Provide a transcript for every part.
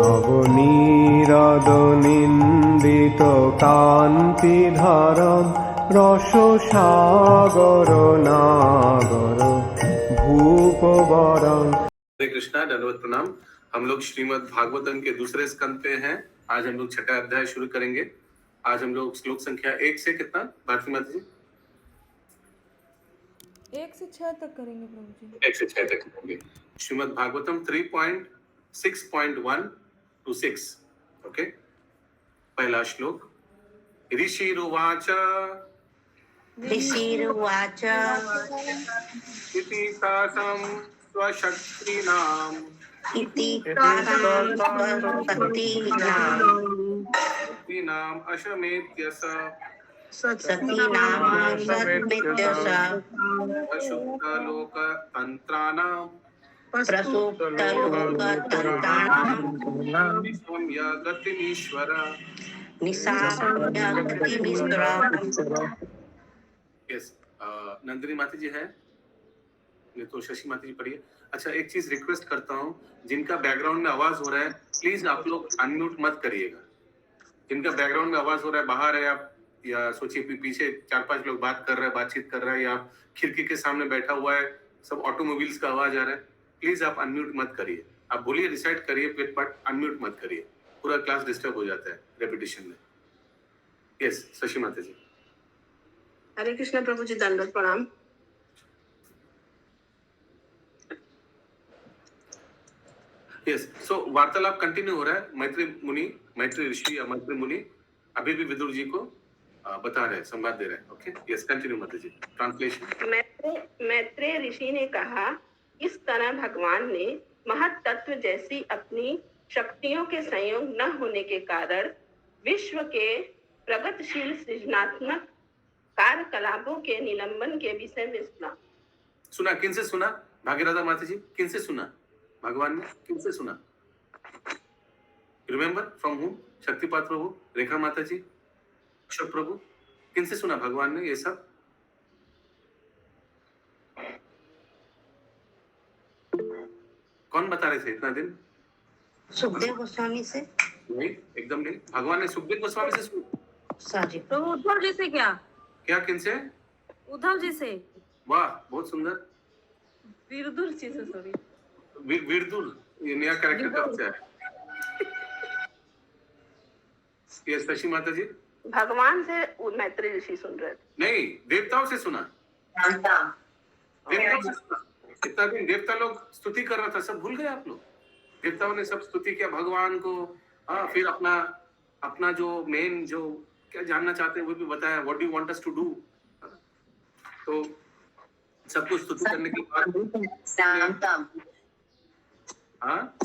নবনীরদনিন্দিত কান্তিধারম রসসাগর নাগর भूपवरं। हरे कृष्णा, दंडवत प्रणाम। हम लोग श्रीमद् भागवतम के दूसरे स्कंद पे हैं। आज हम लोग छठा अध्याय शुरू करेंगे। आज हम लोग श्लोक संख्या 1 से कितना भारती माता जी? 1 से 6 तक करेंगे प्रभु जी। 1 से 6 तक करेंगे। श्रीमद् भागवतम 3.6.1 to 6। ओके, पहला श्लोक। ऋषिरुवाच ऋषिरुवाच इति तासां स्वशक्तीनां इति तासां शक्तीनाम् अशमेत्य सतीनामसद्मित्यस प्रसुप्तलोकतन्त्राणां प्रसुप्तलोकतन्त्राणां निशम्य गतिमीश्वर। निशाम्य गतिमीश्वर। यस, नंदिनी माता जी है, नहीं तो शशि माता जी पढ़िए। अच्छा, एक चीज रिक्वेस्ट करता हूँ, जिनका बैकग्राउंड में आवाज हो रहा है प्लीज आप लोग अनम्यूट मत करिएगा। जिनका बैकग्राउंड में आवाज हो रहा है, बाहर है आप, या सोचिए पीछे 4-5 लोग बात कर रहे हैं, बातचीत कर रहे हैं, या खिड़की के सामने बैठा हुआ है, सब ऑटोमोबाइल्स का आवाज आ रहा है, प्लीज आप अनम्यूट मत करिए। आप बोलिए, डिसाइड करिए, बट अनम्यूट मत करिए, पूरा क्लास डिस्टर्ब हो जाता है रेपिटेशन में। यस, शशि माता जी। हरे कृष्ण प्रभु जी, दंडवत प्रणाम। यस, सो वार्तालाप कंटिन्यू हो रहा है। मैत्री ऋषि या मैत्री मुनि अभी भी विदुर जी को बता रहे हैं, संवाद दे रहे हैं। ओके, यस, कंटिन्यू माता जी। ट्रांसलेशन। मैत्रेय ऋषि ने कहा, इस तरह भगवान ने महत तत्व जैसी अपनी शक्तियों के संयोग न होने के कारण विश्व के प्रगतिशील सृजनात्मक कार्यकलापों के निलंबन के विषय में सुना। किनसे सुना? भागीरथा माता जी, किनसे सुना? भगवान ने किनसे सुना? रिमेम्बर फ्रॉम हुम? शक्तिपात प्रभु, रेखा माता जी, अशोक प्रभु, किनसे सुना भगवान ने ये सब? कौन बता रहे थे इतना दिन? सुखदेव गोस्वामी से? नहीं, एकदम नहीं। भगवान ने सुखदेव गोस्वामी से सुना। सॉरी तो उद्धव जी से क्या? किनसे? उद्धव जी से। वाह, बहुत सुंदर। विरदुर जी से, सॉरी। विरदुर, ये नया कैरेक्टर कब से है? ये शशि माता जी। भगवान से मैत्रेय ऋषि सुन रहे थे। नहीं, देवताओं से सुना। देवताओं से सुना। इतना दिन देवता लोग स्तुति कर रहा था, सब भूल गए आप लोग? देवताओं ने सब स्तुति किया भगवान को। हाँ, फिर अपना जो मेन जो क्या जानना चाहते हैं वो भी बताया, what do you want us to do. तो सब कुछ स्तुति करने के बाद हाँ,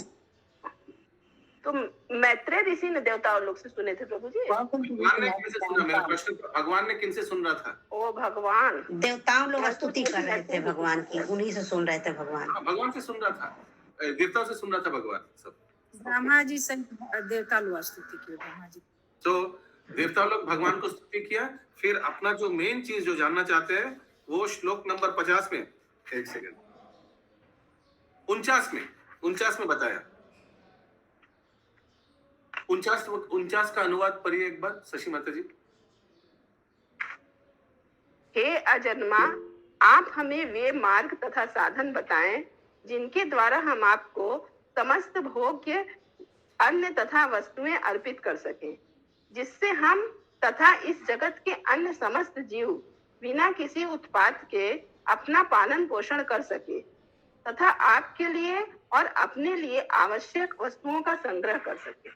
तो मैत्रेय ऋषि ने देवताओं लोग से सुने थे प्रभु जी। भगवान ने किनसे सुना? मेरा प्रश्न, भगवान ने किनसे सुन रहा था? ओ भगवान, देवताओं लोग स्तुति कर रहे थे भगवान की, उन्हीं से सुन रहे थे भगवान। भगवान से सुन रहा था, देवताओं से सुन रहा था भगवान सब। ब्रह्मा जी से देवता लोग स्तुति किए। ब्रह्मा जी तो देवता लोग भगवान को स्तुति किया। फिर अपना जो मेन चीज जो जानना चाहते हैं वो श्लोक नंबर 50 में, एक सेकंड, 49 में बताया। 49 का अनुवाद पढ़िए एक बार शशि माता जी। हे अजन्मा, आप हमें वे मार्ग तथा साधन बताएं जिनके द्वारा हम आपको समस्त भोग्य अन्न तथा वस्तुएं अर्पित कर सकें, जिससे हम तथा इस जगत के अन्य समस्त जीव बिना किसी उत्पात के अपना पालन पोषण कर सके तथा आपके लिए और अपने लिए आवश्यक वस्तुओं का संग्रह कर सके।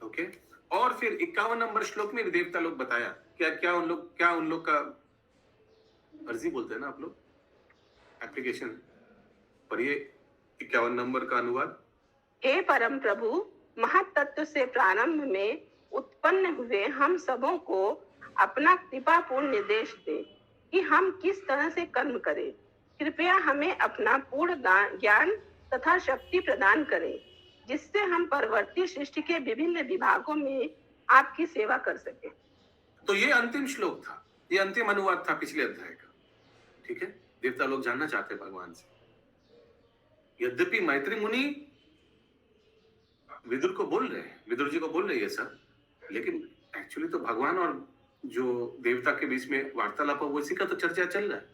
ओके, और फिर 51 नंबर श्लोक में देवता लोग बताया क्या उन लोग का अर्जी बोलते हैं ना आप लोग, एप्लीकेशन पढ़िए 51 नंबर का अनुवाद। हे परम प्रभु, महत तत्व से प्रारंभ में उत्पन्न हुए हम सबों को अपना कृपापूर्ण निर्देश दे कि हम किस तरह से कर्म करें। कृपया हमें अपना पूर्ण ज्ञान तथा शक्ति प्रदान करें, जिससे हम परवर्ती सृष्टि के विभिन्न विभागों में आपकी सेवा कर सके। तो ये अंतिम श्लोक था, ये अंतिम अनुवाद था पिछले अध्याय का। ठीक है, देवता लोग जानना चाहते भगवान से। यद्यपि मैत्री मुनि विदुर को बोल रहे हैं, विदुर जी को बोल रहे हैं ये सब, लेकिन एक्चुअली तो भगवान और जो देवता के बीच में वार्तालाप है, वो इसी का तो चर्चा चल रहा है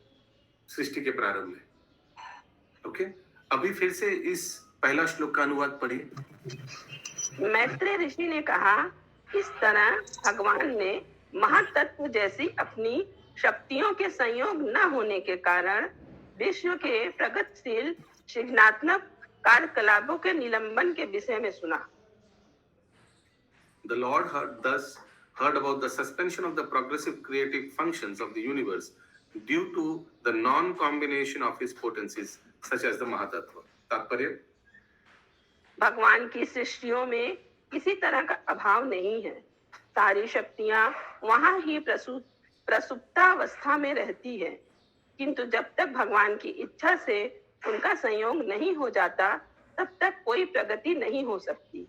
सृष्टि के प्रारंभ में। ओके, अभी फिर से इस पहला श्लोक का अनुवाद पढ़िए। मैत्रेय ऋषि ने कहा, इस तरह भगवान ने महातत्व जैसी अपनी शक्तियों के संयोग न होने के कारण विश्व के प्रगतिशील सृजनात्मक कार्यकलापों के निलंबन के विषय में सुना। The Lord heard about the suspension of the progressive creative functions of the universe due to the non-combination of his potencies such as the Mahatattva. तात्पर्य, भगवान की सृष्टियों में किसी तरह का अभाव नहीं है। सारी शक्तियां वहां ही प्रसुप्तावस्था में रहती है, किंतु जब तक भगवान की इच्छा से उनका संयोग नहीं हो जाता, तब तक कोई प्रगति नहीं हो सकती।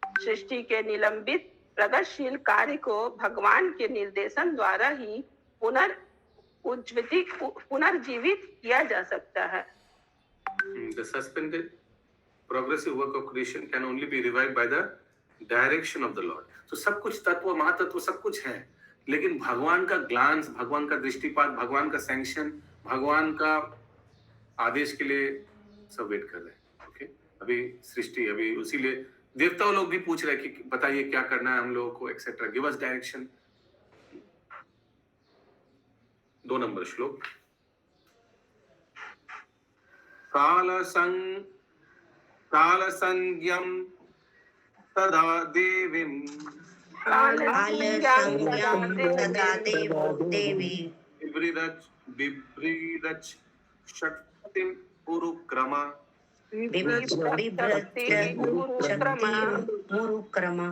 सृष्टि के निलंबित प्रगतिशील कार्य को भगवान के निर्देशन द्वारा ही पुनर्जीवित किया जा सकता है। The suspended progressive work of creation can only be revived by the direction of the Lord. तो सब कुछ तत्व, महातत्व सब कुछ है, लेकिन भगवान का ग्लांस, भगवान का दृष्टिपात, भगवान का सैंक्शन, भगवान का आदेश के लिए सब वेट कर रहे हैं। ओके, अभी सृष्टि, अभी उसीलिए देवताओं लोग भी पूछ रहे हैं कि बताइए क्या करना है हम लोगों को, etcetera, give us direction. 2 number श्लोक। कालसंज्ञं तदा देवीं तदा देवी बिभ्रीरच शक्तिं उरुक्रमा मुरुक्रमा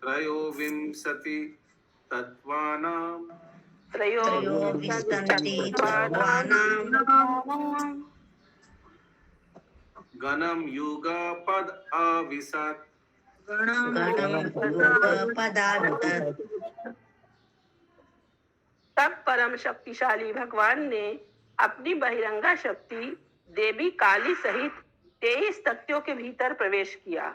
त्रयोविंशति तत्त्वानां त्रयोविंशति तत्त्वानां गणं युगपद अविशत् तब परम शक्तिशाली भगवान ने अपनी बहिरंगा शक्ति देवी काली सहित 23 तत्वों के भीतर प्रवेश किया,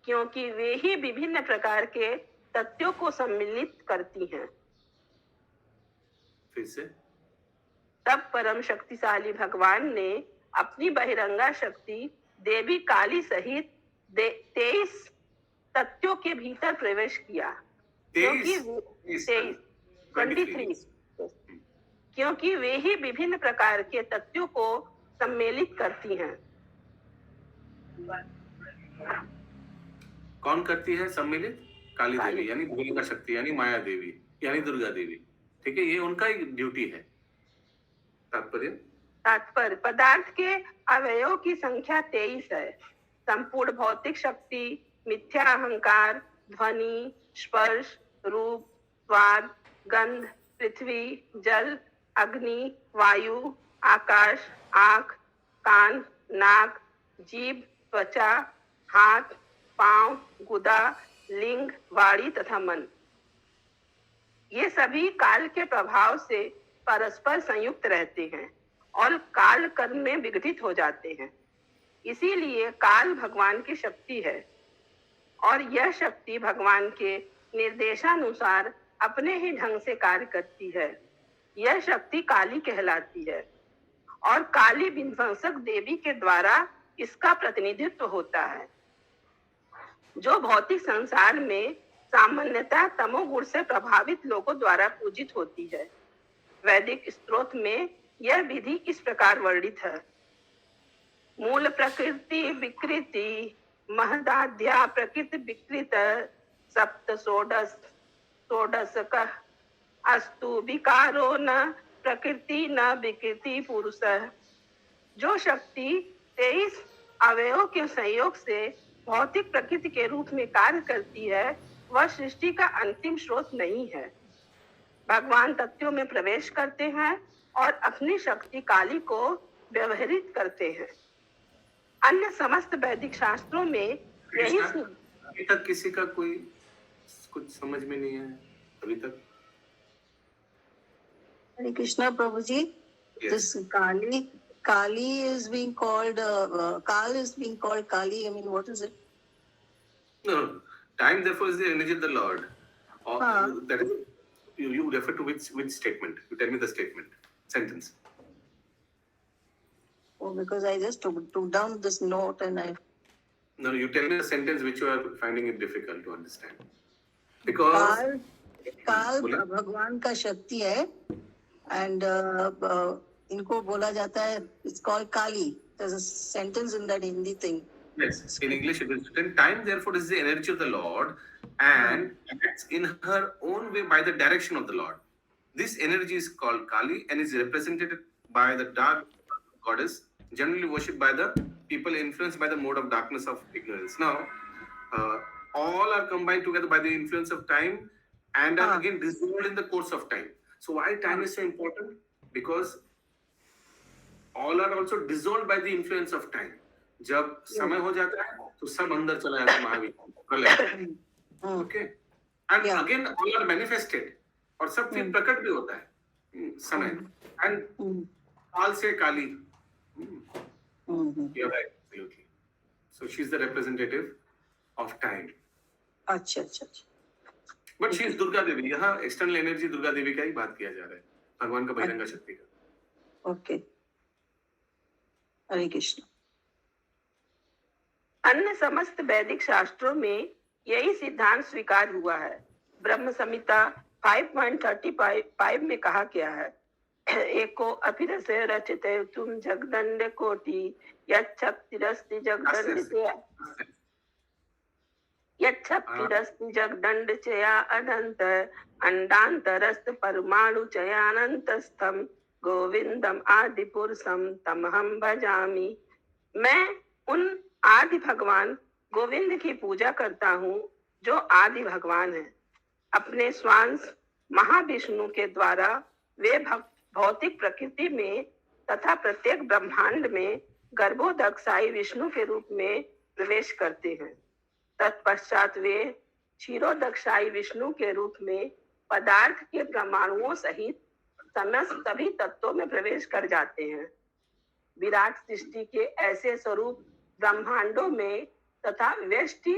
क्योंकि वे ही विभिन्न प्रकार के तत्वों को सम्मिलित करती हैं। फिर से, तब परम शक्तिशाली भगवान ने अपनी बहिरंगा शक्ति देवी काली सहित 23 तत्वों के भीतर प्रवेश किया, क्योंकि वे ही विभिन्न प्रकार के तत्वों को सम्मिलित करती हैं। कौन करती है सम्मिलित? काली देवी यानी दुर्गा शक्ति, यानी माया देवी, यानी दुर्गा देवी। ठीक है, ये उनका ही ड्यूटी है। तात्पर्य पदार्थ के अवयवों की संख्या 23 है। संपूर्ण भौतिक शक्ति, मिथ्या अहंकार, ध्वनि, स्पर्श, रूप, स्वाद, गंध, पृथ्वी, जल, अग्नि, वायु, आकाश, आँख, कान, नाक, जीभ, त्वचा, हाथ, पांव, गुदा, लिंग, वाणी तथा मन, ये सभी काल के प्रभाव से परस्पर संयुक्त रहते हैं और काल कर्म में विघटित हो जाते हैं। इसीलिए काल भगवान की शक्ति है और यह शक्ति भगवान के निर्देशानुसार अपने ही ढंग से कार्य करती है। यह शक्ति काली कहलाती है और काली विध्वंसक देवी के द्वारा इसका प्रतिनिधित्व होता है, जो भौतिक संसार में सामान्यतः तमोगुण से प्रभावित लोगों द्वारा पूजित होती है। वैदिक स्त्रोत में यह विधि इस प्रकार वर्णित है। मूल प्रकृति विकृति महदाध्या प्रकृति विकृत सप्त षोडशक अस्तु विकारो न प्रकृति न विकृति पुरुष। जो शक्ति 23 अवयवों के संयोग से भौतिक प्रकृति के रूप में कार्य करती है, वह सृष्टि का अंतिम स्रोत नहीं है। भगवान तत्वों में प्रवेश करते हैं और अपनी शक्ति काली को व्यवहारित करते हैं। अन्य समस्त वैदिक शास्त्रों में यही अभी तक किसी का कोई कुछ समझ में नहीं है अभी तक। Hare Krishna, Prabhuji. Yes. This Kali is being called, Kal is being called Kali. I mean, what is it? time therefore is the energy of the Lord. Or हाँ. that is, you refer to which statement? You tell me the statement, sentence. Oh, because I just took down this note and I. No, you tell me the sentence which you are finding it difficult to understand. Because काल बोलिए. भगवान का शक्ति है and इनको बोला जाता है, it's called Kali. There's a sentence in that Hindi thing. Yes, in English it is written, time therefore is the energy of the Lord and acts in her own way by the direction of the Lord. This energy is called Kali and is represented by the dark goddess, generally worshipped by the people influenced by the mode of darkness of ignorance. Now, all are combined together by the influence of time and are again dissolved in the course of time. So why time is so important? Because all are also dissolved by the influence of time. जब समय हो जाता है तो सब अंदर चला जाता है Mahavir. Okay, and again all are manifested और सब फिर प्रकट भी होता है समय. And काल से काली. You're right, absolutely. So she's the representative of time. अच्छा अच्छा अच्छा. But she is Durga Devi. यहाँ external energy दुर्गा देवी का ही बात किया जा रहा है, भगवान का बहिरंगा शक्ति का. Okay. हरे कृष्ण. अन्य समस्त वैदिक शास्त्रों में यही सिद्धांत स्वीकार हुआ है. ब्रह्म संहिता 5.35 में कहा गया है, एको अभिरसे रचिते तुम जगदंड कोटि यच्छक्तिरस्ति जगदंड चया अनंत अंडांतरस्त परमाणु चयानंतस्थम गोविंदम आदि पुरुषम तमहम भजामि. मैं उन आदि भगवान गोविंद की पूजा करता हूँ जो आदि भगवान है. अपने स्वांश महाविष्णु के द्वारा वे भौतिक प्रकृति में तथा प्रत्येक ब्रह्मांड में गर्भोदकशायी विष्णु के रूप में प्रवेश करते हैं. तत्पश्चात वे क्षीरोदकशायी विष्णु के रूप में पदार्थ के परमाणुओं सहित समस्त सभी तत्वों में प्रवेश कर जाते हैं. विराट सृष्टि के ऐसे स्वरूप ब्रह्मांडों में तथा व्यष्टि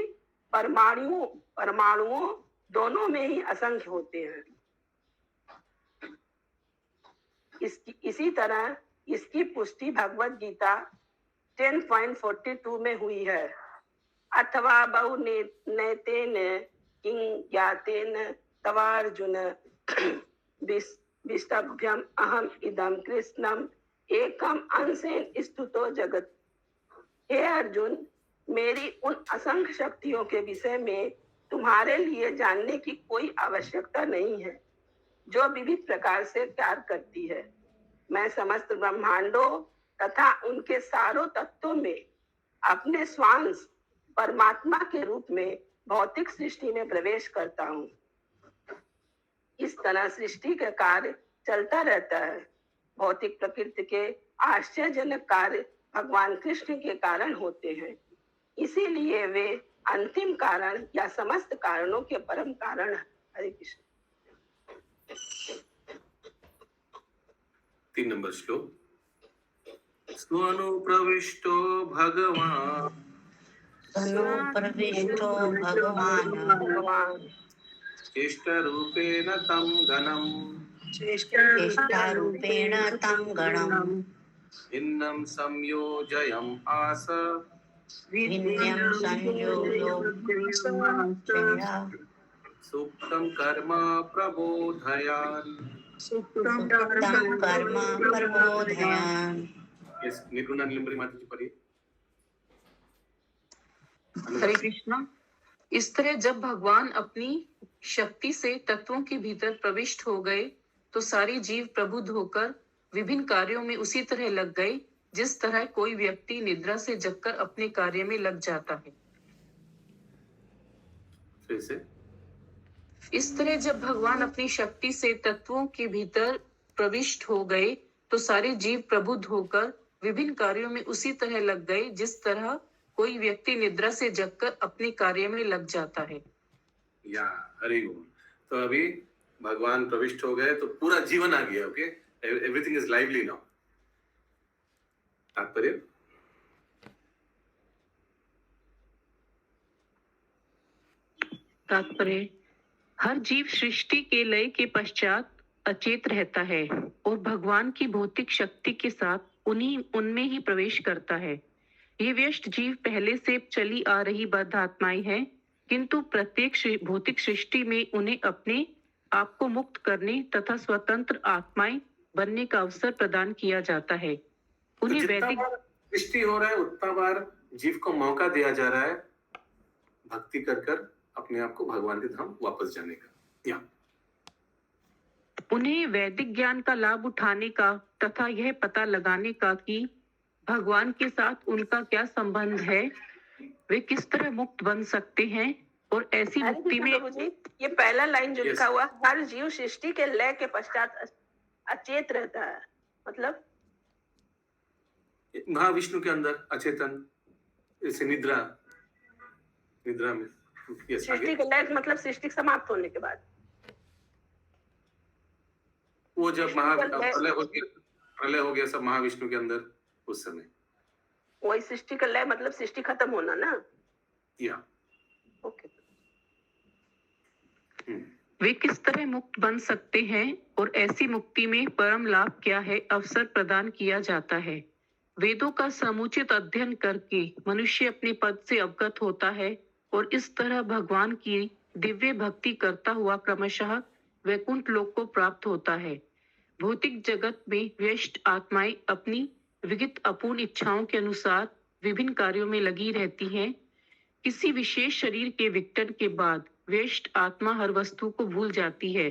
परमाणुओं दोनों में ही असंख्य होते हैं. इसी तरह इसकी पुष्टि भगवत गीता 10.42 में हुई है. अथवा बहु नैतेन किं ज्ञातेन तवार्जुन विष्टभ्यम अहम इदम कृष्णम एकम अंशेन स्तुतो जगत. हे अर्जुन, मेरी उन असंख्य शक्तियों के विषय में तुम्हारे लिए जानने की कोई आवश्यकता नहीं है जो विविध प्रकार से कार्य करती है. मैं समस्त ब्रह्मांडों तथा उनके सारों तत्वों में अपने स्वांश परमात्मा के रूप में भौतिक सृष्टि में प्रवेश करता हूँ. इस तरह सृष्टि का कार्य चलता रहता है. भौतिक प्रकृति के आश्चर्यजनक कार्य भगवान कृष्ण के कारण होते हैं. इसीलिए वे अंतिम कारण या समस्त कारणों के परम कारण है. हरे कृष्ण. 3 नंबर श्लोक. स्वनुप्रविष्टो भगवान प्रविष्टो भगवान चेष्टरूपेण तं गणम् चेष्टारूपेण तं गणम् भिन्नं संयोजयम् आस विन्यं संयोजो सुप्तं कर्म प्रबोधयान्. सुप्तं कर्म प्रबोधयान्. यस, निर्गुणा नीलमणि माता जी पढ़िए. हरे कृष्णा. इस तरह जब भगवान अपनी शक्ति से तत्वों के भीतर प्रविष्ट हो गए तो सारे जीव प्रबुद्ध होकर विभिन्न कार्यों में उसी तरह लग गए जिस तरह कोई व्यक्ति निद्रा से जगकर अपने कार्य में लग जाता है. फिर से. इस तरह जब भगवान अपनी शक्ति से तत्वों के भीतर प्रविष्ट हो गए तो सारे जीव प्रबुद्ध होकर विभिन्न कार्यों में उसी तरह लग गए जिस तरह कोई व्यक्ति निद्रा से जगकर अपने कार्य में लग जाता है. या हरि ओम. तो अभी भगवान प्रविष्ट हो गए तो पूरा जीवन आ गया. Okay, everything is lively now. तात्पर्य तात्पर्य, हर जीव सृष्टि के लय के पश्चात अचेत रहता है और भगवान की भौतिक शक्ति के साथ उनमें ही प्रवेश करता है। ये व्यष्ट जीव पहले से चली आ रही बद्ध आत्माएं हैं, किंतु प्रत्येक भौतिक सृष्टि में उन्हें अपने आप को मुक्त करने तथा स्वतंत्र आत्माएं बनने का अवसर प्रदान किया जाता है। तो उन्हें जितना वैदिक बार सृष्टि हो रहा है उतना बार जीव को मौका दिया जा रहा है भक्ति कर कर अपने आप को भगवान के धाम वापस जाने का। या उन्हें वैदिक ज्ञान का लाभ उठाने का तथा यह पता लगाने का कि भगवान के साथ उनका क्या संबंध है, वे किस तरह मुक्त बन सकते हैं और ऐसी हरे मुक्ति कृष्ण में प्रभु जी, ये पहला लाइन जो Yes. लिखा हुआ, हर जीव सृष्टि के लय के पश्चात अचेत रहता है, मतलब महाविष्णु के अंदर अचेतन, जैसे निद्रा में Yes, सृष्टि आगे। के लय मतलब सृष्टि समाप्त होने के बाद। वो जब विष्णु का लय- प्रलय हो गया सब महाविष्णु के अंदर उस समय। वही सृष्टि का लय मतलब सृष्टि खत्म होना ना। या ओके। वे किस तरह मुक्त बन सकते हैं और ऐसी मुक्ति में परम लाभ क्या है, अवसर प्रदान किया जाता है। वेदों का समुचित अध्ययन करके मनुष्य अपने पद से अवगत होता है और इस तरह भगवान की दिव्य भक्ति करता हुआ क्रमशः वैकुंठ लोक को प्राप्त होता है। भौतिक जगत में व्यष्ट आत्माएं अपनी विगत अपूर्ण इच्छाओं के अनुसार विभिन्न कार्यों में लगी रहती हैं। किसी विशेष शरीर के विघटन के बाद व्यष्ट आत्मा हर वस्तु को भूल जाती है,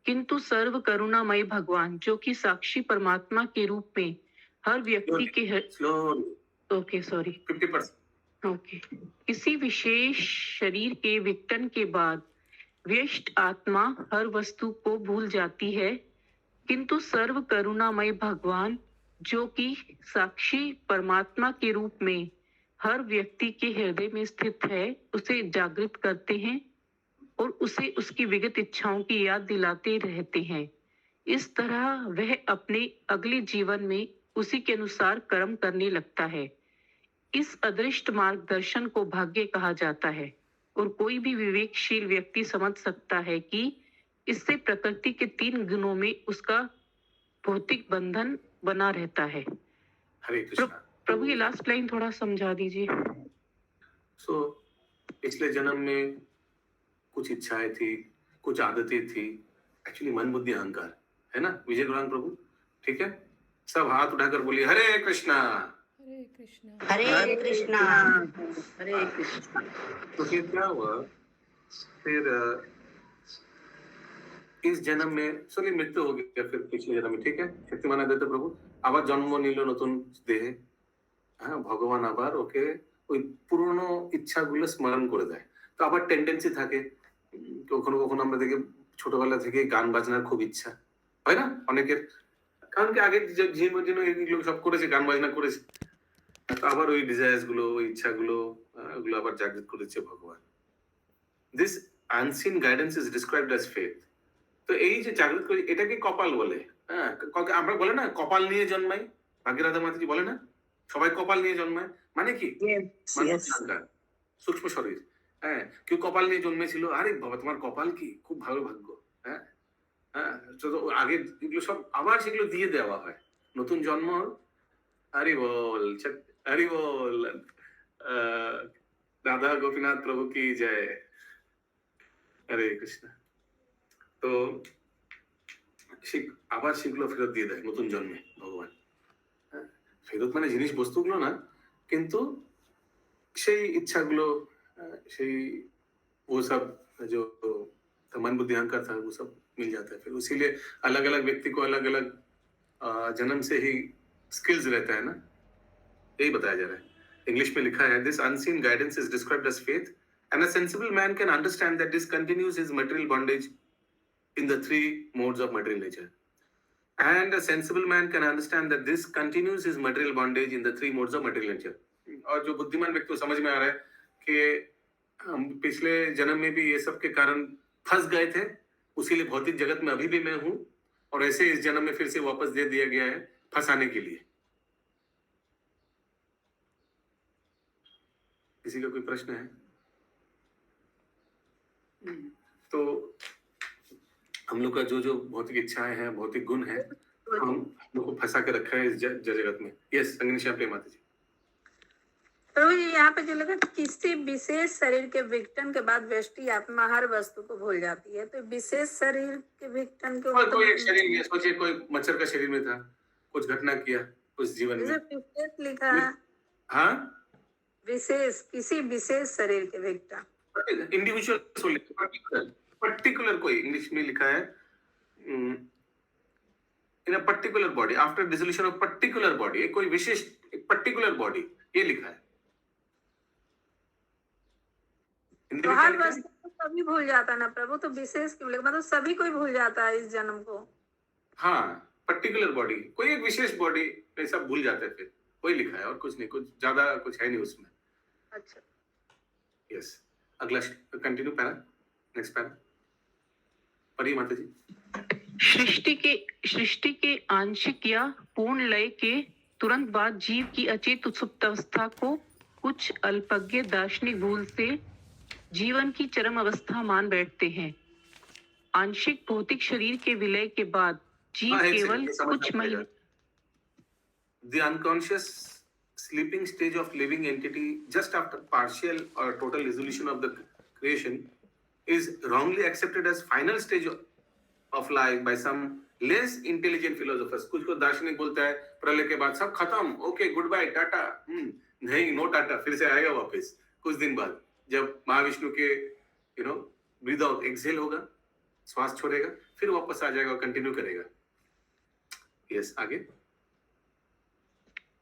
किंतु सर्व करुणामय भगवान जो कि साक्षी परमात्मा के रूप में हर व्यक्ति के स्लो ओके सॉरी 50%। ओके किसी विशेष शरीर के विघटन के बाद व्यष्ट आत्मा हर वस्तु को भूल जाती है, किंतु सर्व करुणामय भगवान जो कि साक्षी परमात्मा के रूप में हर व्यक्ति के हृदय में स्थित है, उसे जागृत करते हैं और उसे उसकी विगत इच्छाओं की याद दिलाते रहते हैं। इस तरह वह अपने अगले जीवन में उसी के अनुसार कर्म करने लगता है। इस अदृष्ट मार्गदर्शन को भाग्य कहा जाता है और कोई भी विवेकशील व्यक्ति समझ सकता है कि इससे प्रकृति के 3 गुणों में उसका भौतिक बंधन बना रहता है। हरे कृष्णा। प्रभु ये लास्ट लाइन थोड़ा समझा दीजिए। सो पिछले जन्म में कुछ इच्छाएं थी, कुछ आदतें थी, एक्चुअली मन बुद्धि अहंकार है ना विजय गुरुनाथ प्रभु। ठीक है, सब हाथ उठाकर बोलिए हरे कृष्णा। हरे कृष्णा हरे कृष्णा। तो फिर क्या हुआ, फिर इस जन्म में चलिए मृत्यु हो गया, फिर पिछले जन्म में ठीक है शक्तिमान आदित्य प्रभु আবার জন্ম নিল নতুন দেহে। হ্যাঁ, ভগবান আবার ওকে ওই পুরনো ইচ্ছাগুলো স্মরণ করে দেয়। তো আবার টেন্ডেন্সি থাকে, কখনো কখনো আমরা দেখি ছোটবেলা থেকে গান বাজনার খুব ইচ্ছা হয় না অনেকের, কারণ কি আগে যে জীবনের জন্য এগুলো সব করেছে, গান বাজনা করেছে, তো আবার ওই ডিজায়ার্স গুলো ওই ইচ্ছাগুলো ওগুলো আবার জাগৃত করেছে ভগবান। This unseen guidance is described as faith. তো এই যে জাগৃত করে এটাকে কপাল বলে। হ্যাঁ, আমরা বলে না কপাল নিয়ে জন্মাই, ভাগ্যরাধা মাতাজি বলে না সবাই কপাল নিয়ে জন্মায়, মানে কি সূক্ষ্ম শরীর। হ্যাঁ, কেউ কপাল নিয়ে জন্মেছিল, আরে বাবা তোমার কপাল কি খুব ভালো ভাগ্য। হ্যাঁ হ্যাঁ, আগে এগুলো সব আবার সেগুলো দিয়ে দেওয়া হয়, নতুন জন্ম। হরি বল, হরি বল, রাধা গোপীনাথ প্রভু কি জয়, হরে কৃষ্ণ। তো আবার সেগুলো ফেরত দিয়ে দেয় নতুন জন্মে ভগবান। ফেরত মানে জিনিস বস্তুগুলো না, কিন্তু সেই ইচ্ছাগুলো, সেই वो सब जो मन बुद्धि अहंकार था वो सब मिल जाता है। फिर उसीलिए अलग अलग व्यक्ति को अलग अलग जन्म से ही स्किल्स रहता है ना, यही बताया जा रहा है। इंग्लिश में लिखा है this unseen guidance is described as faith and a sensible man can understand that this continues his material bondage in the 3 modes of material nature, and a sensible man can understand that this continues his material bondage in the 3 modes of material nature। और जो बुद्धिमान व्यक्ति को समझ में आ रहा है कि हम पिछले जन्म में भी ये सब के कारण फंस गए थे, उसीलिए भौतिक जगत में अभी भी मैं हूं, और ऐसे इस जन्म में फिर से वापस दे दिया गया है फंसाने के लिए। किसी का कोई प्रश्न है? तो हम लोग का जो जो भौतिक इच्छाएं हैं, भौतिक गुण है, हम लोग को फंसा के रखा है इस जगत में। यस, संगनीशा पे माता जी। प्रभु जी यहाँ पे जो लगा किसी विशेष शरीर के विघटन के बाद व्यष्टि आत्मा हर वस्तु को भूल जाती है, तो विशेष शरीर के विघटन के और कोई एक शरीर में, सोचिए कोई मच्छर का शरीर में था, कुछ घटना किया उस जीवन में, विशेष लिखा है, हाँ, विशेष किसी विशेष शरीर के विघटन, इंडिविजुअल, पर्टिकुलर कोई, इंग्लिश में लिखा है in a particular body after dissolution of particular body, एक कोई विशेष पर्टिकुलर बॉडी, ये लिखा है। हिंदी तो में क्या हर लिखा है? वस्तु को सभी भूल जाता ना प्रभु, तो विशेष क्यों लिखा, मतलब सभी कोई भूल जाता है इस जन्म को। हाँ, पर्टिकुलर बॉडी, कोई एक विशेष बॉडी में सब भूल जाते हैं, फिर वही लिखा है और कुछ नहीं, कुछ ज्यादा कुछ है नहीं उसमें। अच्छा, यस, अगला कंटिन्यू पैरा, नेक्स्ट पैरा पढ़िए माता जी। सृष्टि के आंशिक या पूर्ण लय के तुरंत बाद जीव की अचेत सुप्त अवस्था को कुछ अल्पज्ञ दार्शनिक भूल से जीवन की चरम अवस्था मान बैठते हैं। आंशिक भौतिक शरीर के विलय के बाद जीव केवल कुछ महीने The unconscious sleeping stage of living entity just after partial or total dissolution of the creation is wrongly accepted as final stage of life by some less intelligent philosophers. कुछ को दार्शनिक बोलता है प्रलय के बाद सब खत्म, ओके गुड बाय टाटा, नहीं, नो टाटा, फिर से आएगा वापस कुछ दिन बाद, जब महाविष्णु के ब्रीद आउट, एक्सहेल होगा, श्वास छोड़ेगा, फिर वापस आ जाएगा और कंटिन्यू करेगा। यस, आगे।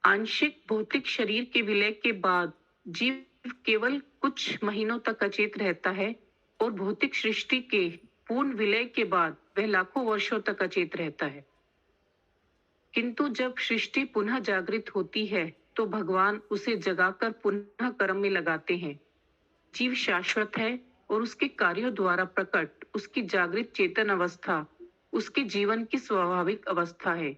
आंशिक भौतिक शरीर के विलय के बाद जीव केवल कुछ महीनों तक अचेत रहता है और भौतिक सृष्टि के पूर्ण विलय के बाद वह लाखों वर्षों तक अचेत रहता है। किंतु जब सृष्टि पुनः जागृत होती है तो भगवान उसे जगाकर पुनः कर्म में लगाते हैं। जीव शाश्वत है और उसके कार्यों द्वारा प्रकट उसकी जागृत चेतन अवस्था उसके जीवन की स्वाभाविक अवस्था है।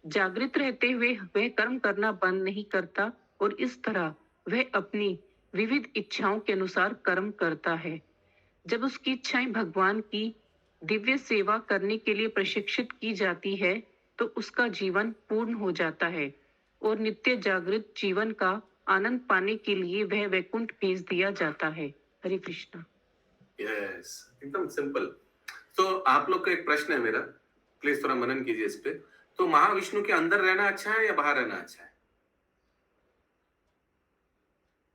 जागृत रहते हुए वह कर्म करना बंद नहीं करता और इस तरह वह अपनी विविध इच्छाओं के अनुसार कर्म करता है। जब उसकी इच्छाएं भगवान की दिव्य सेवा करने के लिए प्रशिक्षित की जाती है तो उसका जीवन पूर्ण हो जाता है और नित्य जागृत जीवन का आनंद पाने के लिए वह वैकुंठ भेज दिया जाता है। हरे कृष्णा। यस, एकदम सिंपल। तो आप लोग का एक प्रश्न है मेरा, प्लीज थोड़ा मनन कीजिए इस पे। तो महाविष्णु के अंदर रहना अच्छा है या बाहर रहना अच्छा है?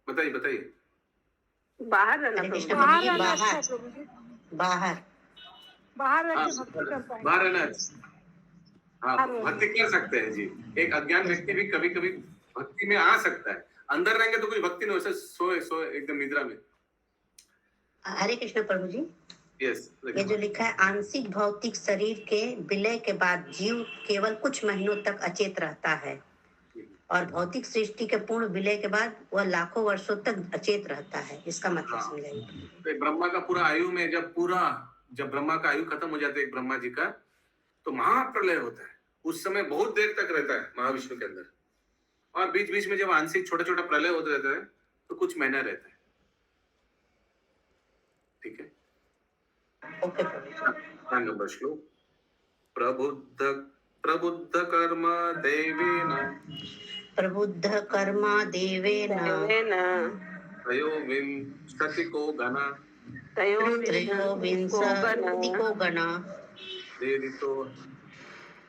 बताइए बताइए। बाहर रहना हरे कृष्ण प्रभु। प्रभु जी, बाहर बाहर बाहर रह के भक्ति कर पाएंगे। बाहर रहना अच्छा। हाँ, भक्ति कर सकते हैं जी। एक अज्ञान व्यक्ति भी कभी कभी भक्ति में आ सकता है, अंदर रहेंगे तो कोई भक्ति नहीं, वैसे सोए एकदम निद्रा में। हरे कृष्ण प्रभु जी। यस, ये जो लिखा है आंशिक भौतिक शरीर के विलय के बाद जीव केवल कुछ महीनों तक अचेत रहता है और भौतिक सृष्टि के पूर्ण विलय के बाद वह लाखों वर्षों तक अचेत रहता है, इसका मतलब समझाइए। तो ब्रह्मा का पूरा आयु में जब ब्रह्मा का आयु खत्म हो जाता है ब्रह्मा जी का, तो महाप्रलय होता है। उस समय बहुत देर तक रहता है महाविष्णु के अंदर, और बीच बीच में जब आंशिक छोटा छोटा प्रलय होता रहता है तो कुछ महीना रहता है। ठीक है, ओके प्रभु। नंबर श्लोक। प्रबुद्ध कर्म देवेन त्रयोविंशतिको गणा त्रयोविंशतिको गणा प्रेरितो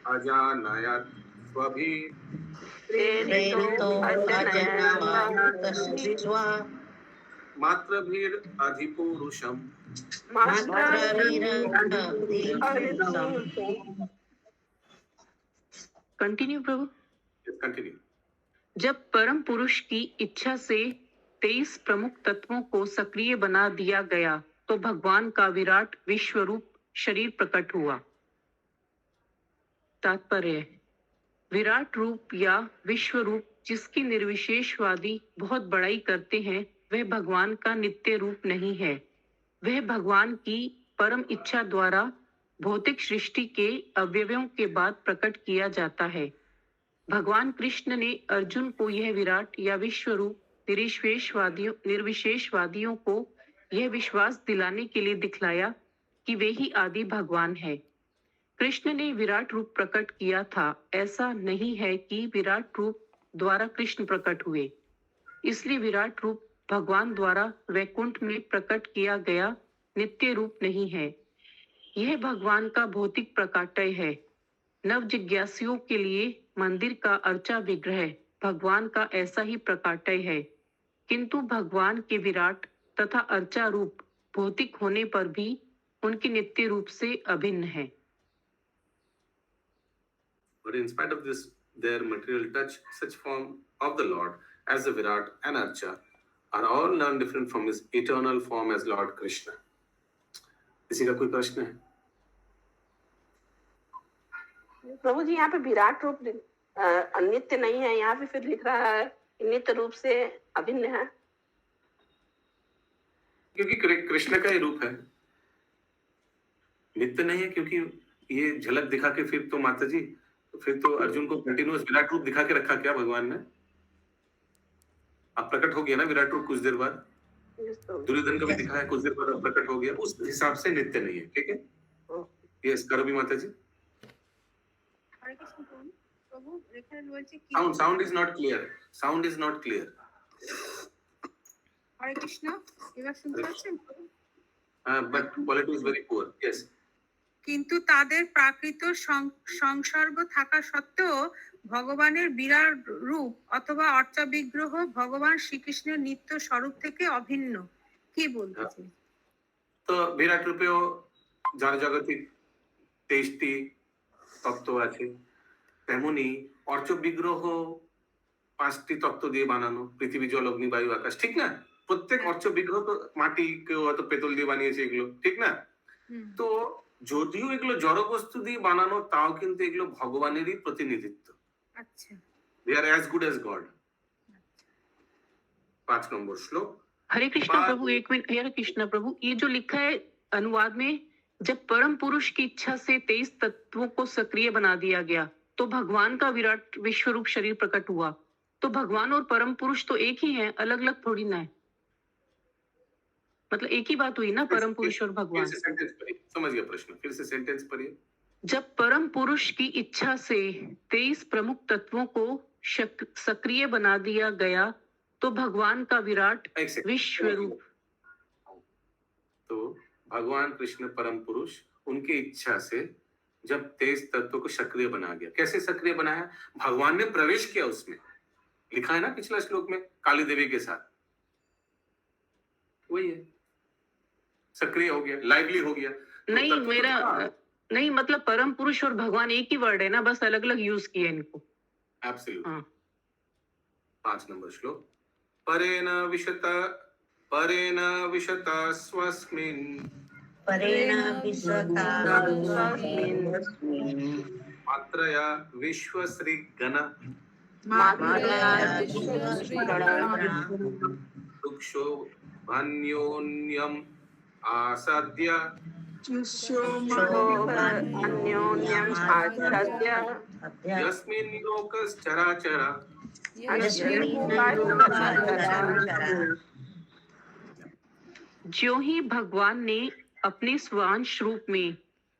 अजानयात् प्रेरितो अजन्मायुतस्त्वा मात्रभिरधिपुरुषम् कंटिन्यू प्रभु। कंटिन्यू। जब परम पुरुष की इच्छा से 23 प्रमुख तत्वों को सक्रिय बना दिया गया तो भगवान का विराट विश्वरूप शरीर प्रकट हुआ। तात्पर्य, विराट रूप या विश्व रूप जिसकी निर्विशेषवादी बहुत बड़ाई करते हैं वह भगवान का नित्य रूप नहीं है। वह भगवान की परम इच्छा द्वारा भौतिक सृष्टि के अवयवों के बाद प्रकट किया जाता है। भगवान कृष्ण ने अर्जुन को यह विराट या विश्व रूप निर्विशेषवादियों को यह विश्वास दिलाने के लिए दिखलाया कि वे ही आदि भगवान है। कृष्ण ने विराट रूप प्रकट किया था। ऐसा नहीं है कि विराट रूप द्वारा कृष्ण प्रकट हुए। इसलिए विराट रूप भगवान द्वारा वैकुंठ में प्रकट किया गया नित्य रूप नहीं है। यह भगवान का भौतिक प्रकाटय है। नव जिज्ञासुओं के लिए मंदिर का अर्चा विग्रह भगवान का ऐसा ही प्रकाटय है, किंतु भगवान के विराट तथा अर्चा रूप भौतिक होने पर भी उनके नित्य रूप से अभिन्न है। But in spite of this, their material touch, such form of the Lord as the Virat and Archa are all non-different from his eternal form as Lord Krishna. किसी का कोई प्रश्न है? प्रभु जी यहाँ पे विराट रूप अनित्य नहीं है, यहाँ पे फिर लिख रहा है नित्य रूप से अभिन्न है। क्योंकि कृष्ण का ही रूप है, नित्य नहीं है। क्योंकि ये झलक दिखा के फिर तो माता जी, फिर तो अर्जुन को कंटिन्यूअस विराट रूप दिखा के रखा क्या भगवान ने? अब प्रकट हो गया ना विराट रूप कुछ देर बाद। दुर्योधन का भी दिखा है कुछ देर बाद प्रकट हो गया, उस हिसाब से नित्य नहीं है। ठीक है, यस करो भी माता जी। Sound is not clear. Sound is not clear. হরে কৃষ্ণ, এবার শুনতে পাচ্ছেন? But quality is very poor. Yes. কিন্তু তাদের প্রাকৃত সংসর্গ থাকা সত্ত্বেও ভগবানের বিরাট রূপ অথবা অর্চা বিগ্রহ ভগবান শ্রীকৃষ্ণের নিত্য স্বরূপ থেকে অভিন্ন। কি বলতেছে? তো বিরাট রূপেও যার জগতিক 23টি তত্ত্ব আছে, তেমনি অর্চ বিগ্রহ 5টি তত্ত্ব দিয়ে বানানো, পৃথিবী জল অগ্নি বায়ু আকাশ, ঠিক না? প্রত্যেক অর্চ বিগ্রহ তো মাটি, কেউ হয়তো পেতল দিয়ে বানিয়েছে এগুলো, ঠিক না? তো যদিও এগুলো জড় বস্তু দিয়ে বানানো, তাও কিন্তু এগুলো ভগবানেরই প্রতিনিধিত্ব। আচ্ছা, দে আর অ্যাজ গুড অ্যাজ গড। 5 নম্বর শ্লোক। हरे कृष्णा प्रभु, एक मिनट। हरे कृष्णा प्रभु, ये जो लिखा है अनुवाद में, जब परम पुरुष की इच्छा से 23 तत्वों को सक्रिय बना दिया गया तो भगवान का विराट विश्व रूप शरीर प्रकट हुआ। तो भगवान और परम पुरुष तो एक ही है, अलग अलग थोड़ी ना है। मतलब एक ही बात हुई ना, परम पुरुष और भगवान। समझ गया प्रश्न, फिर से सेंटेंस पढ़िए। जब परम पुरुष की इच्छा से 23 प्रमुख तत्वों को सक्रिय बना दिया गया तो भगवान का विराट विश्व रूप। तो भगवान कृष्ण परम पुरुष, उनकी इच्छा से जब 23 तत्वों को सक्रिय बना गया। कैसे सक्रिय बनाया? भगवान ने प्रवेश किया उसमें। लिखा है ना पिछला श्लोक में, काली देवी के साथ। वही है, सक्रिय हो गया, लाइवली हो गया। नहीं, मेरा नहीं, मतलब परम पुरुष और भगवान एक ही वर्ड है ना, बस अलग अलग यूज किया इनको। एब्सोल्युटली। 5 नंबर श्लोक। परेण विशता स्वस्मिन् मात्रया विश्वश्री गण वृक्षो भन्योन्यम् आसाद्य यस्मिन् लोकश्चराचर। ज्यों ही भगवान ने अपने स्वांश रूप में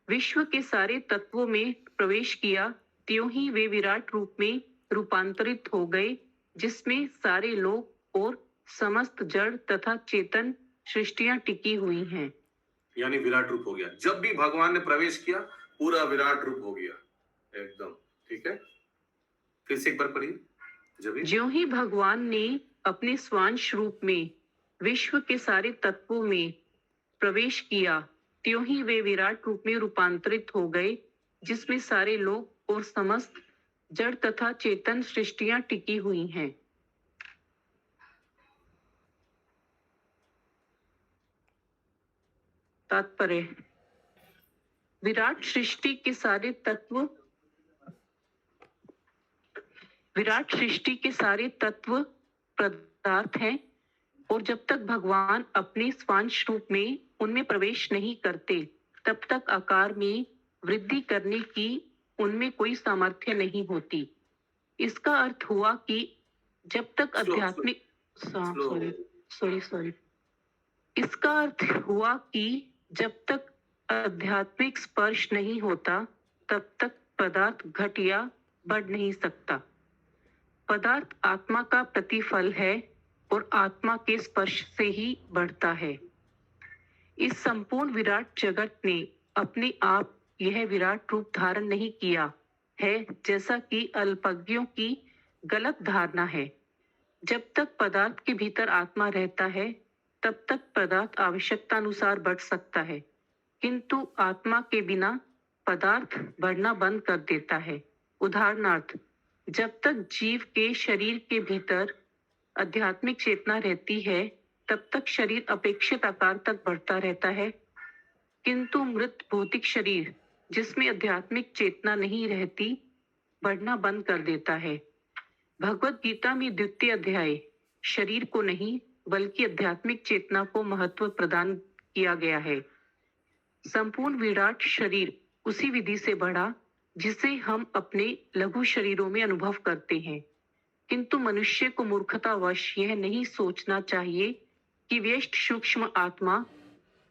विश्व के सारे तत्वों में प्रवेश किया, त्यों ही वे विराट रूप में रूपांतरित हो गए, जिसमें सारे लोक और समस्त जड़ तथा चेतन सृष्टियां टिकी हुई हैं। यानी विराट रूप हो गया। जब भी भगवान ने प्रवेश किया, पूरा विराट रूप हो गया एकदम। ठीक है, फिर से एक बार पढ़िए। ज्यों ही भगवान ने अपने स्वांश रूप में विश्व के सारे तत्वों में प्रवेश किया, त्यों ही वे विराट रूप में रूपांतरित हो गए, जिसमें सारे लोक और समस्त जड़ तथा चेतन सृष्टियां टिकी हुई हैं। तात्पर्य: विराट सृष्टि के सारे तत्व पदार्थ हैं, और जब तक भगवान अपने स्वांश रूप में उनमें प्रवेश नहीं करते, तब तक आकार में वृद्धि करने की उनमें कोई सामर्थ्य नहीं होती। इसका अर्थ हुआ कि जब तक आध्यात्मिक इसका अर्थ हुआ कि जब तक आध्यात्मिक स्पर्श नहीं होता तब तक पदार्थ घट या बढ़ नहीं सकता। पदार्थ आत्मा का प्रतिफल है और आत्मा के स्पर्श से ही बढ़ता है। इस संपूर्ण विराट जगत ने अपने आप यह विराट रूप धारण नहीं किया है, जैसा कि अल्पज्ञों की गलत धारणा है। जब तक पदार्थ के भीतर आत्मा रहता है तब तक पदार्थ आवश्यकता अनुसार बढ़ सकता है, किंतु आत्मा के बिना पदार्थ बढ़ना बंद कर देता है। उदाहरणार्थ, जब तक जीव के शरीर के भीतर आध्यात्मिक चेतना रहती है तब तक शरीर अपेक्षित आकार तक बढ़ता रहता है, किंतु मृत भौतिक शरीर जिसमें आध्यात्मिक चेतना नहीं रहती बढ़ना बंद कर देता है। भगवत गीता में द्वितीय अध्याय शरीर को नहीं बल्कि आध्यात्मिक चेतना को महत्व प्रदान किया गया है। संपूर्ण विराट शरीर उसी विधि से बढ़ा जिसे हम अपने लघु शरीरों में अनुभव करते हैं, किंतु मनुष्य को मूर्खतावश यह नहीं सोचना चाहिए कि व्यष्ट सूक्ष्म आत्मा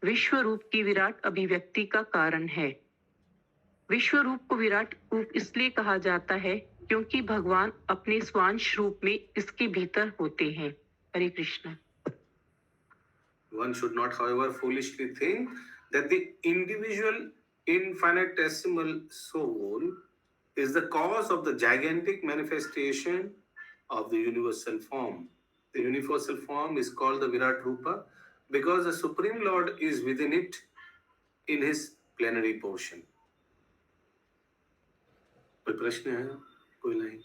विश्व रूप की विराट अभिव्यक्ति का कारण है। विश्व रूप को विराट रूप इसलिए कहा जाता है क्योंकि भगवान अपने स्वांश रूप में इसके भीतर होते हैं। हरे Krishna. One should not, however, foolishly think that the individual infinitesimal soul is the cause of the gigantic manifestation of the universal form. The universal form is called the Virat Rupa because the Supreme Lord is within it in his plenary portion. कोई प्रश्न है? कोई नहीं?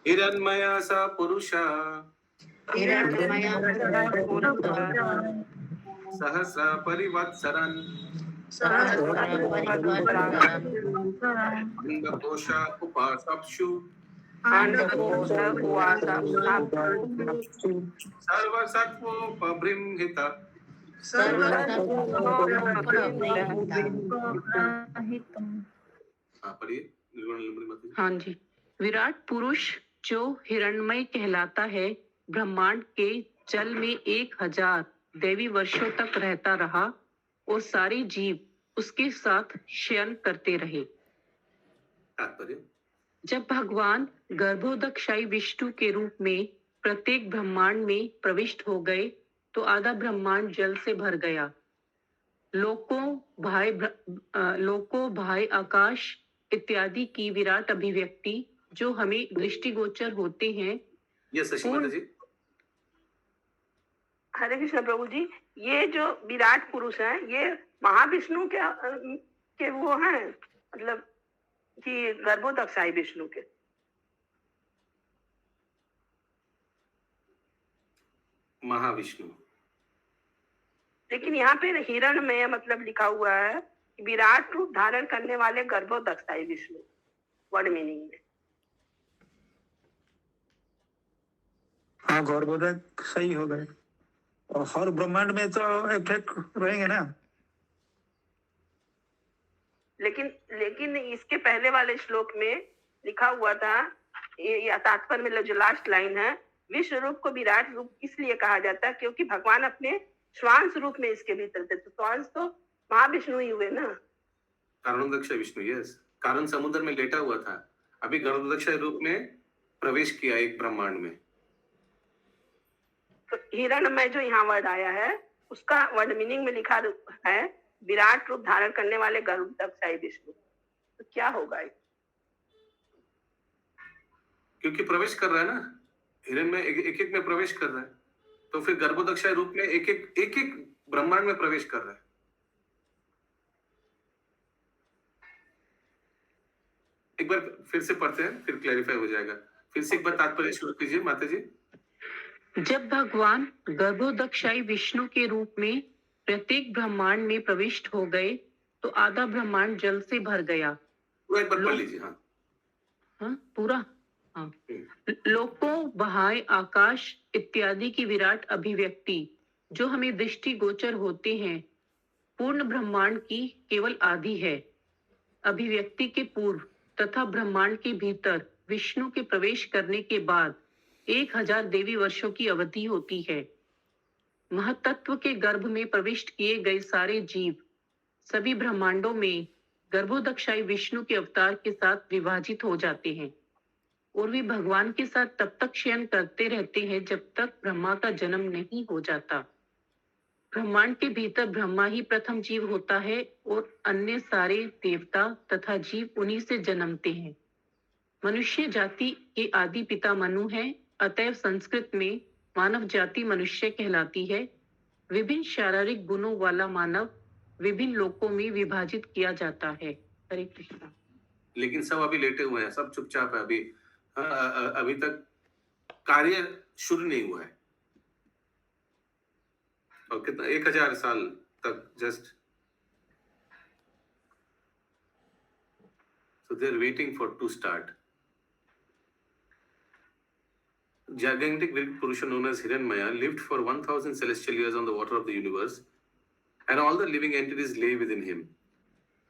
हिरण्मया सा पुरुषा सहस्र परिवत्सरन् अंडकोश उपासप्सु सर्वसत्वोपबृंहित हाँ जी। विराट पुरुष जो हिरण्मय कहलाता है ब्रह्मांड के जल में 1000 दैवी वर्षों तक रहता रहा और सारे जीव उसके साथ शयन करते रहे। जब भगवान गर्भोदकशाही विष्णु के रूप में प्रत्येक ब्रह्मांड में प्रविष्ट हो गए तो आधा ब्रह्मांड जल से भर गया। लोको भाई आकाश इत्यादि की विराट अभिव्यक्ति जो हमें दृष्टिगोचर होते हैं। हरे कृष्ण प्रभु जी, ये जो विराट पुरुष है ये महाविष्णु के वो हैं, मतलब कि गर्भोदकशाही विष्णु के। महाविष्णु, लेकिन यहाँ पे हिरण्मय मतलब लिखा हुआ है विराट रूप धारण करने वाले गर्भोदकशाही विष्णु, वर्ड मीनिंग में। हाँ, गर्भोदक सही हो गए और हर ब्रह्मांड में तो एक रहेंगे ना। लेकिन इसके पहले वाले श्लोक में लिखा हुआ था, ये तात्पर्य में जो लास्ट लाइन है, विश्व रूप को विराट रूप इसलिए कहा जाता है क्योंकि भगवान अपने श्वांश रूप में इसके भीतर थे। तो श्वांश तो महाविष्णु ही हुए ना। कारणोदक्ष विष्णु, यस। कारण समुद्र में लेटा हुआ था, अभी गर्भोदक्ष रूप में प्रवेश किया एक ब्रह्मांड में। तो हिरण्मय जो यहाँ वर्ड आया है उसका वर्ड मीनिंग में लिखा है विराट रूप धारण करने वाले गर्भोदकशाही विष्णु। तो क्या होगा? क्योंकि प्रवेश कर रहा है ना, हिरण्मय एक में प्रवेश कर रहा है, तो फिर गर्भोदकशाही रूप में एक ब्रह्मांड में प्रवेश कर रहा है। एक बार फिर से पढ़ते हैं, फिर क्लैरिफाई हो जाएगा। फिर से एक बार तात्पर्य शुरू कीजिए माता जी। जब भगवान गर्भोदकशाही विष्णु के रूप में प्रत्येक ब्रह्मांड में प्रविष्ट हो गए तो आधा ब्रह्मांड जल से भर गया। पूरा एक बार पढ़ लीजिए। हाँ, पूरा। हाँ। लोको बहाय आकाश इत्यादि की विराट अभिव्यक्ति जो हमें दृष्टिगोचर होते हैं पूर्ण ब्रह्मांड की केवल आधी है। अभिव्यक्ति के पूर्व तथा ब्रह्मांड के भीतर विष्णु के प्रवेश करने के बाद 1000 देवी वर्षों की अवधि होती है। महतत्व के गर्भ में प्रविष्ट किए गए सारे जीव सभी ब्रह्मांडों में गर्भोदक्षाई विष्णु के अवतार के साथ विभाजित हो जाते हैं और वे भगवान के साथ तब तक शयन करते रहते हैं जब तक ब्रह्मा का जन्म नहीं हो जाता। ब्रह्मांड के भीतर ब्रह्मा ही प्रथम जीव होता है और अन्य सारे देवता तथा जीव उन्हीं से जन्मते हैं। मनुष्य जाति के आदि पिता मनु है, अतएव संस्कृत में मानव जाति मनुष्य कहलाती है। विभिन्न शारीरिक गुणों वाला मानव विभिन्न लोकों में विभाजित किया जाता है। हरे कृष्णा। लेकिन सब अभी लेटे हुए हैं, सब चुपचाप है अभी। अभी तक कार्य शुरू नहीं हुआ है और कितना 1000 साल तक just so they're waiting for to start. Gigantic Greek Purusha known as Hiranmaya lived for 1000 celestial years on the water of the universe and all the living entities lay within him.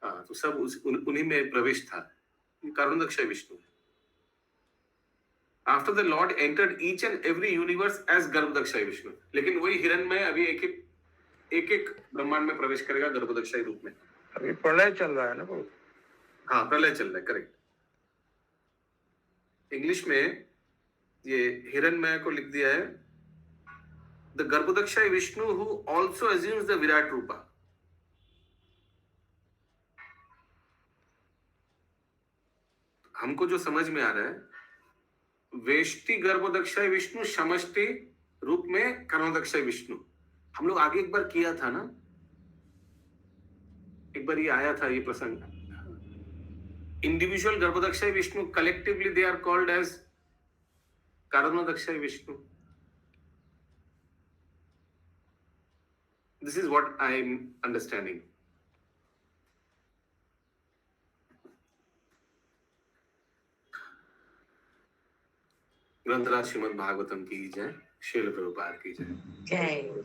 तो सब उन्हीं में प्रवेश था। कारणोदक्षाई Vishnu. After the Lord entered each and every universe as Garbhodakshayi Vishnu, लेकिन वही हिरण्मय अभी एक ब्रह्मांड में प्रवेश करेगा गर्भोदक्षाई रूप में। अभी प्रलय चल रहा है ना बहुत। हाँ, प्रलय चल रहा है, करेक्ट। इंग्लिश में ये हिरण्मय को लिख दिया है the Garbhodakshayi Vishnu who also assumes the virat rupa. हमको जो समझ में आ रहा है, वेष्टि गर्भोदक्षाई विष्णु समष्टि रूप में कर्णोदक्षाई विष्णु। हम लोग आगे एक बार किया था ना, एक बार ये आया था ये प्रसंग। Individual Garbhodakshayi Vishnu, collectively they are called as Karnodakshayi Vishnu. This is what I am understanding. ग्रंथराज श्रीमद् भागवतम की जय, श्रील प्रभुपाद की जय। जय